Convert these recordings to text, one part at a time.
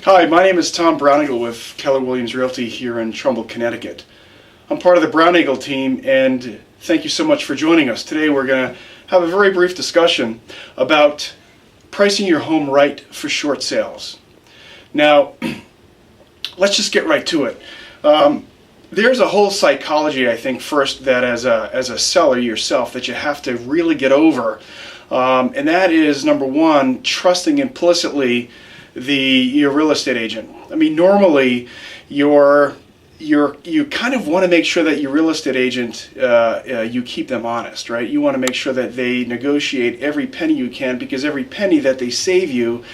Hi, my name is Tom Browneagle with Keller Williams Realty here in Trumbull, Connecticut. I'm part of the Browneagle team, and thank you so much for joining us. Today we're going to have a very brief discussion about pricing your home right for short sales. Now, let's just get right to it. There's a whole psychology, I think, first that as a seller yourself that you have to really get over, and that is, number one, trusting implicitly your real estate agent. I mean, normally you kind of want to make sure that your real estate agent, you keep them honest, right? You want to make sure that they negotiate every penny you can, because every penny that they save you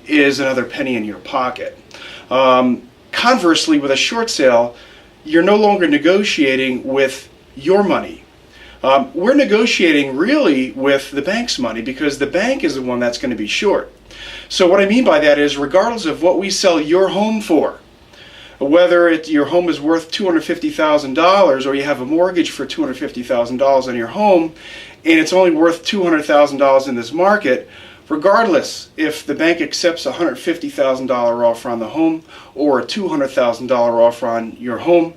is another penny in your pocket. Conversely, with a short sale, you're no longer negotiating with your money. We're negotiating really with the bank's money, because the bank is the one that's going to be short. So what I mean by that is, regardless of what we sell your home for, whether your home is worth $250,000 or you have a mortgage for $250,000 on your home and it's only worth $200,000 in this market, regardless if the bank accepts a $150,000 offer on the home or a $200,000 offer on your home,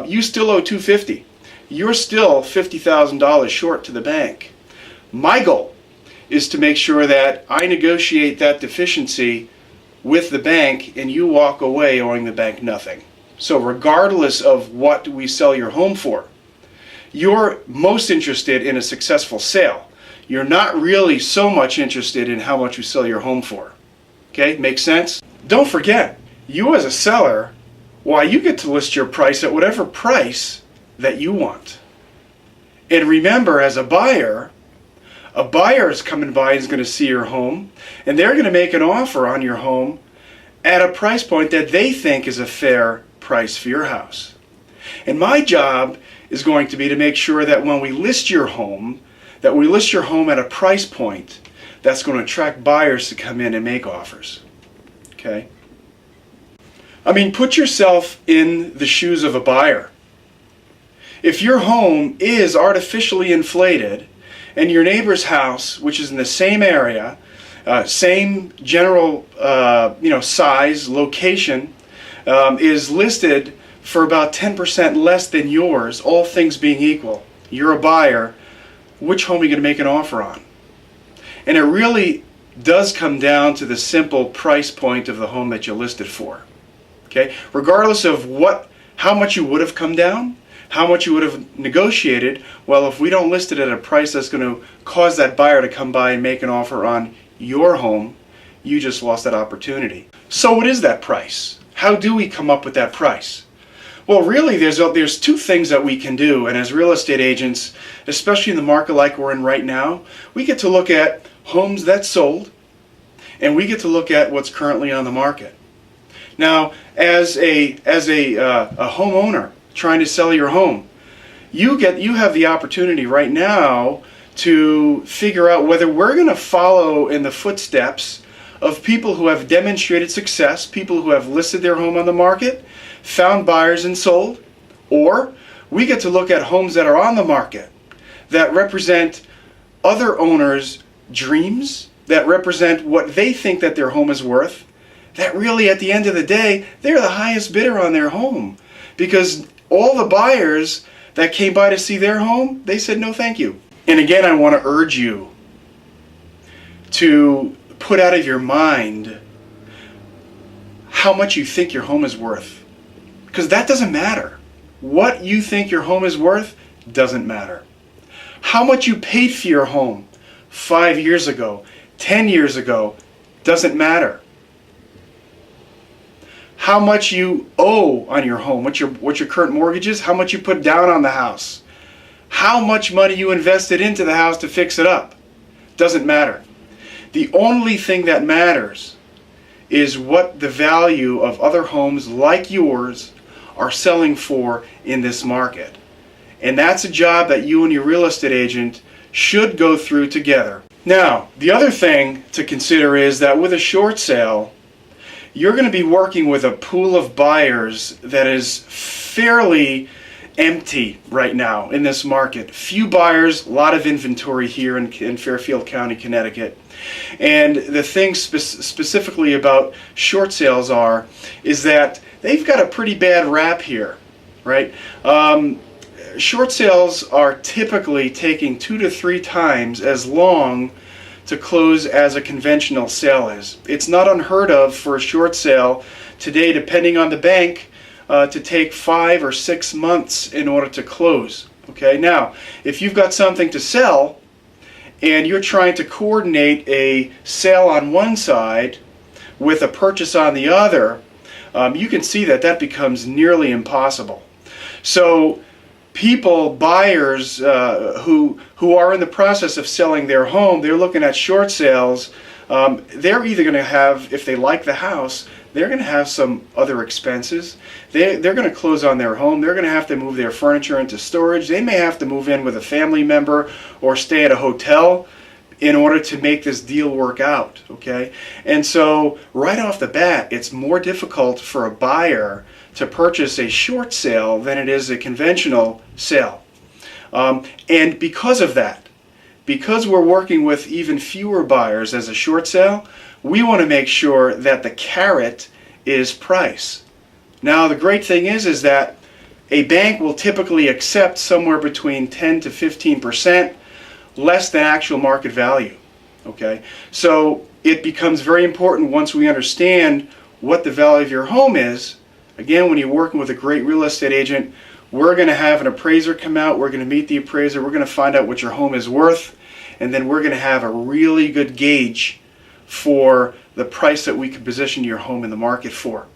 you still owe $250,000. You're still $50,000 short to the bank. My goal is to make sure that I negotiate that deficiency with the bank and you walk away owing the bank nothing. So regardless of what we sell your home for, you're most interested in a successful sale. You're not really so much interested in how much you sell your home for. Okay, makes sense? Don't forget, you as a seller, you get to list your price at whatever price that you want. And remember, as a buyer is coming by and is going to see your home, and they're going to make an offer on your home at a price point that they think is a fair price for your house. And my job is going to be to make sure that when we list your home, that we list your home at a price point that's going to attract buyers to come in and make offers. Okay? I mean, put yourself in the shoes of a buyer. If your home is artificially inflated, and your neighbor's house, which is in the same area, same general size, location, is listed for about 10% less than yours, all things being equal, you're a buyer, which home are you going to make an offer on? And it really does come down to the simple price point of the home that you listed for. Okay? Regardless of how much you would have come down, how much you would have negotiated, well, if we don't list it at a price that's going to cause that buyer to come by and make an offer on your home, you just lost that opportunity. So what is that price? How do we come up with that price? Well, really, there's two things that we can do, and as real estate agents, especially in the market like we're in right now, we get to look at homes that sold, and we get to look at what's currently on the market. Now, as a homeowner trying to sell your home, you have the opportunity right now to figure out whether we're going to follow in the footsteps of people who have demonstrated success, people who have listed their home on the market, found buyers and sold, or we get to look at homes that are on the market that represent other owners' dreams, that represent what they think that their home is worth, that really at the end of the day, they're the highest bidder on their home, because all the buyers that came by to see their home, they said no thank you. And again, I want to urge you to put out of your mind how much you think your home is worth. Because that doesn't matter. What you think your home is worth doesn't matter. How much you paid for your home 5 years ago, 10 years ago, doesn't matter. How much you owe on your home, what your current mortgage is, how much you put down on the house, how much money you invested into the house to fix it up, doesn't matter. The only thing that matters is what the value of other homes like yours are selling for in this market. And that's a job that you and your real estate agent should go through together. Now, the other thing to consider is that with a short sale, you're going to be working with a pool of buyers that is fairly empty right now in this market. Few buyers, a lot of inventory here in Fairfield County, Connecticut. And the thing specifically about short sales is that they've got a pretty bad rap here, right? Short sales are typically taking 2 to 3 times as long to close as a conventional sale is. It's not unheard of for a short sale today, depending on the bank, to take 5 or 6 months in order to close. Okay, now if you've got something to sell and you're trying to coordinate a sale on one side with a purchase on the other, you can see that that becomes nearly impossible. So buyers who are in the process of selling their home, they're looking at short sales. They're either going to have, if they like the house, they're going to have some other expenses. They're going to close on their home. They're going to have to move their furniture into storage. They may have to move in with a family member or stay at a hotel in order to make this deal work out. Okay? And so right off the bat, it's more difficult for a buyer to purchase a short sale than it is a conventional sale. And because of that, because we're working with even fewer buyers as a short sale, we want to make sure that the carrot is price. Now the great thing is that a bank will typically accept somewhere between 10 to 15% less than actual market value. Okay? So it becomes very important once we understand what the value of your home is. Again, when you're working with a great real estate agent, we're going to have an appraiser come out, we're going to meet the appraiser, we're going to find out what your home is worth, and then we're going to have a really good gauge for the price that we can position your home in the market for.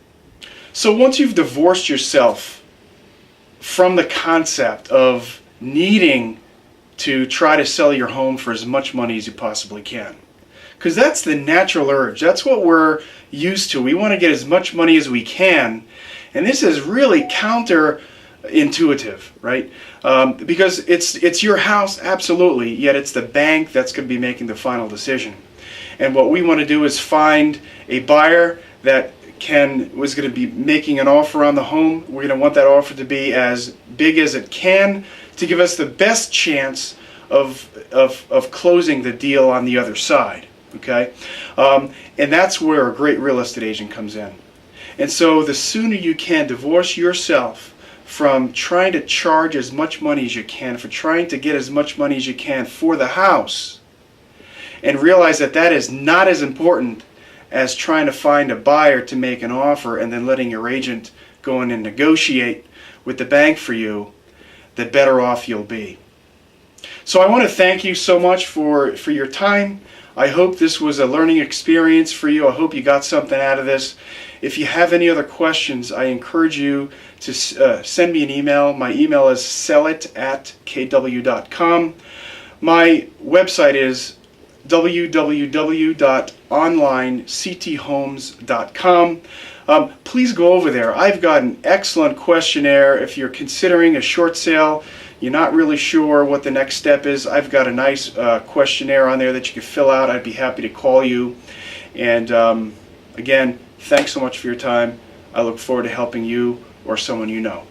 So once you've divorced yourself from the concept of needing to try to sell your home for as much money as you possibly can, because that's the natural urge, that's what we're used to. We want to get as much money as we can, and this is really counterintuitive, right? Because it's your house, absolutely, yet it's the bank that's going to be making the final decision. And what we want to do is find a buyer that was going to be making an offer on the home. We're going to want that offer to be as big as it can to give us the best chance of closing the deal on the other side. Okay, and that's where a great real estate agent comes in. And so the sooner you can divorce yourself from trying to charge as much money as you can, for trying to get as much money as you can for the house, and realize that that is not as important as trying to find a buyer to make an offer and then letting your agent go in and negotiate with the bank for you, the better off you'll be. So I want to thank you so much for your time. I hope this was a learning experience for you. I hope you got something out of this. If you have any other questions, I encourage you to send me an email. My email is sellit@kw.com. My website is www.onlinecthomes.com. Please go over there. I've got an excellent questionnaire. If you're considering a short sale, you're not really sure what the next step is, I've got a nice questionnaire on there that you can fill out. I'd be happy to call you. And again, thanks so much for your time. I look forward to helping you or someone you know.